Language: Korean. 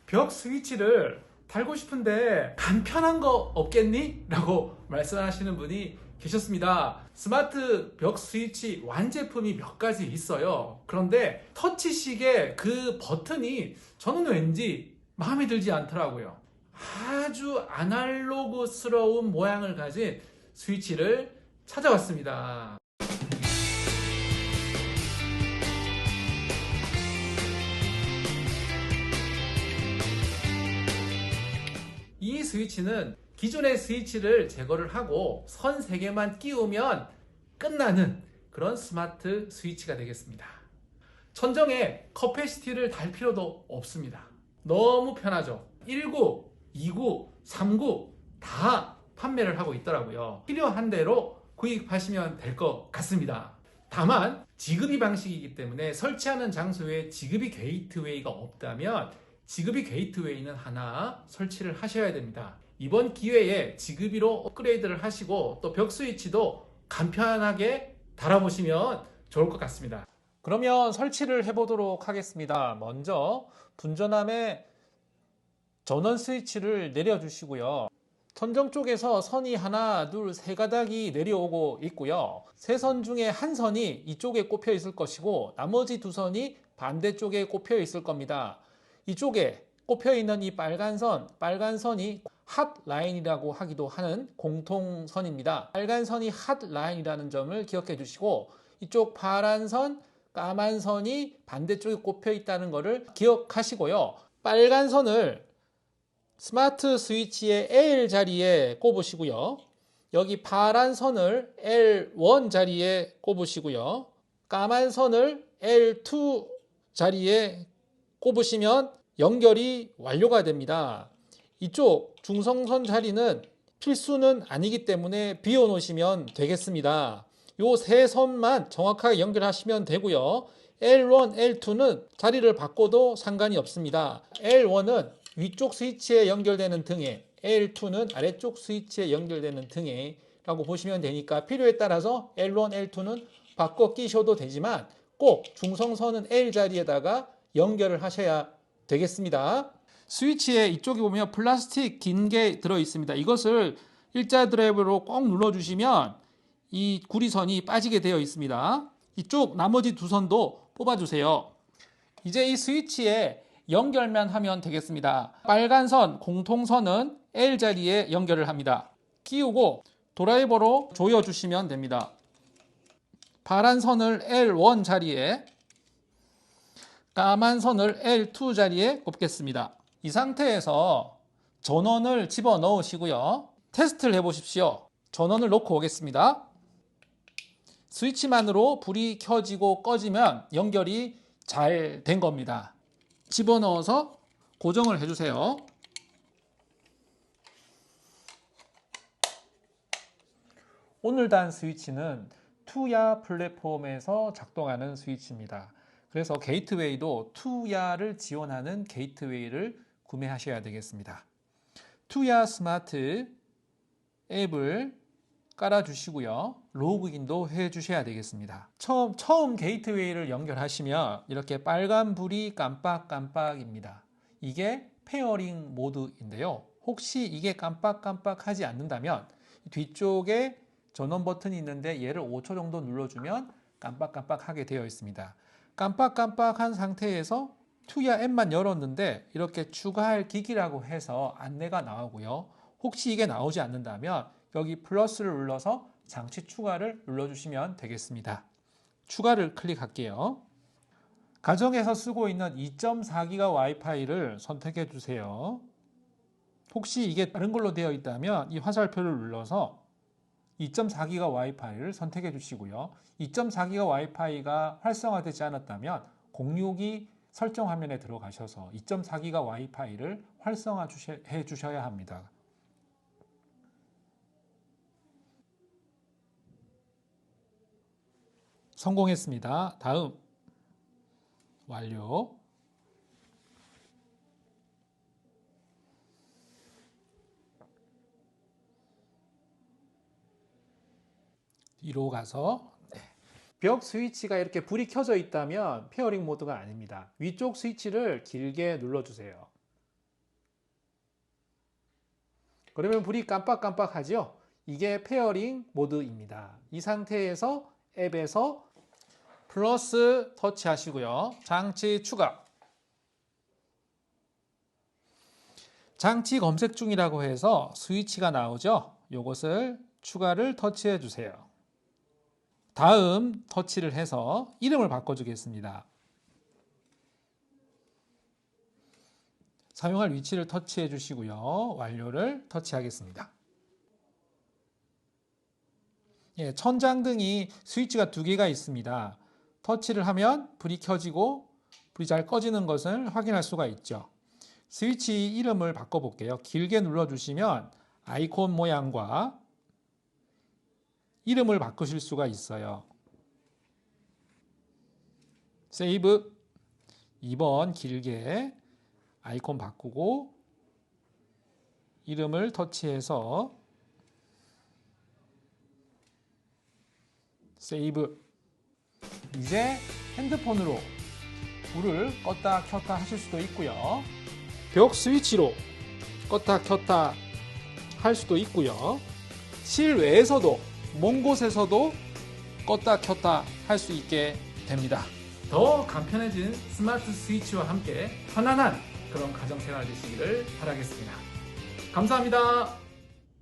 벽 스위치를 달고 싶은데 간편한 거 없겠니? 라고 말씀하시는 분이 계셨습니다. 스마트 벽 스위치 완제품이 몇 가지 있어요. 그런데 터치식의 그 버튼이 저는 왠지 마음에 들지 않더라고요. 아주 아날로그스러운 모양을 가진 스위치를 찾아왔습니다. 이 스위치는 기존의 스위치를 제거를 하고 선 3개만 끼우면 끝나는 그런 스마트 스위치가 되겠습니다. 천정에 커패시티를 달 필요도 없습니다. 너무 편하죠. 19, 29, 39 다 판매를 하고 있더라고요. 필요한 대로 구입하시면 될 것 같습니다. 다만 지급이 방식이기 때문에 설치하는 장소에 지급이 게이트웨이가 없다면 지급이 게이트웨이는 하나 설치를 하셔야 됩니다. 이번 기회에 지급이로 업그레이드를 하시고 또 벽 스위치도 간편하게 달아보시면 좋을 것 같습니다. 그러면 설치를 해보도록 하겠습니다. 먼저 분전함에 전원 스위치를 내려주시고요. 천정 쪽에서 선이 하나, 둘, 세 가닥이 내려오고 있고요. 세 선 중에 한 선이 이쪽에 꼽혀 있을 것이고 나머지 두 선이 반대쪽에 꼽혀 있을 겁니다. 이쪽에 꼽혀 있는 이 빨간 선이 핫 라인이라고 하기도 하는 공통선입니다. 빨간 선이 핫 라인이라는 점을 기억해 주시고 이쪽 파란 선, 까만 선이 반대쪽에 꼽혀 있다는 것을 기억하시고요. 빨간 선을 스마트 스위치의 L 자리에 꼽으시고요. 여기 파란 선을 L1 자리에 꼽으시고요. 까만 선을 L2 자리에 꼽으시면 연결이 완료가 됩니다. 이쪽 중성선 자리는 필수는 아니기 때문에 비워 놓으시면 되겠습니다. 요 세 선만 정확하게 연결하시면 되고요. L1, L2는 자리를 바꿔도 상관이 없습니다. L1은 위쪽 스위치에 연결되는 등에, L2는 아래쪽 스위치에 연결되는 등에 라고 보시면 되니까 필요에 따라서 L1, L2는 바꿔 끼셔도 되지만 꼭 중성선은 L 자리에다가 연결을 하셔야 되겠습니다. 스위치에 이쪽에 보면 플라스틱 긴 게 들어 있습니다. 이것을 일자 드라이브로 꼭 눌러주시면 이 구리선이 빠지게 되어 있습니다. 이쪽 나머지 두 선도 뽑아주세요. 이제 이 스위치에 연결만 하면 되겠습니다. 빨간 선, 공통선은 L 자리에 연결을 합니다. 끼우고 드라이버로 조여주시면 됩니다. 파란 선을 L1 자리에, 까만 선을 L2 자리에 꼽겠습니다. 이 상태에서 전원을 집어 넣으시고요. 테스트를 해보십시오. 전원을 놓고 오겠습니다. 스위치만으로 불이 켜지고 꺼지면 연결이 잘 된 겁니다. 집어넣어서 고정을 해주세요. 오늘 단 스위치는 투야 플랫폼에서 작동하는 스위치입니다. 그래서 게이트웨이도 투야를 지원하는 게이트웨이를 구매하셔야 되겠습니다. 투야 스마트 앱을 깔아주시고요. 로그인도 해주셔야 되겠습니다. 처음 게이트웨이를 연결하시면 이렇게 빨간 불이 깜빡깜빡입니다. 이게 페어링 모드인데요. 혹시 이게 깜빡깜빡하지 않는다면 뒤쪽에 전원 버튼이 있는데 얘를 5초 정도 눌러주면 깜빡깜빡하게 되어 있습니다. 깜빡깜빡한 상태에서 투야 앱만 열었는데 이렇게 추가할 기기라고 해서 안내가 나오고요. 혹시 이게 나오지 않는다면 여기 플러스를 눌러서 장치 추가를 눌러주시면 되겠습니다. 추가를 클릭할게요. 가정에서 쓰고 있는 2.4기가 와이파이를 선택해 주세요. 혹시 이게 다른 걸로 되어 있다면 이 화살표를 눌러서 2.4기가 와이파이를 선택해 주시고요. 2.4기가 와이파이가 활성화되지 않았다면 062 설정 화면에 들어가셔서 2.4기가 와이파이를 활성화해 주셔야 합니다. 성공했습니다. 다음 완료. 뒤로 가서 벽 스위치가 이렇게 불이 켜져 있다면 페어링 모드가 아닙니다. 위쪽 스위치를 길게 눌러주세요. 그러면 불이 깜빡깜빡하죠? 이게 페어링 모드입니다. 이 상태에서 앱에서 플러스 터치하시고요. 장치 추가. 장치 검색 중이라고 해서 스위치가 나오죠? 이것을 추가를 터치해 주세요. 다음 터치를 해서 이름을 바꿔주겠습니다. 사용할 위치를 터치해 주시고요. 완료를 터치하겠습니다. 예, 천장등이 스위치가 2개가 있습니다. 터치를 하면 불이 켜지고 불이 잘 꺼지는 것을 확인할 수가 있죠. 스위치 이름을 바꿔볼게요. 길게 눌러주시면 아이콘 모양과 이름을 바꾸실 수가 있어요. 세이브. 2번 길게 아이콘 바꾸고 이름을 터치해서 세이브. 이제 핸드폰으로 불을 껐다 켰다 하실 수도 있고요. 벽 스위치로 껐다 켰다 할 수도 있고요. 실외에서도 먼 곳에서도 껐다 켰다 할 수 있게 됩니다. 더 간편해진 스마트 스위치와 함께 편안한 그런 가정생활 되시기를 바라겠습니다. 감사합니다.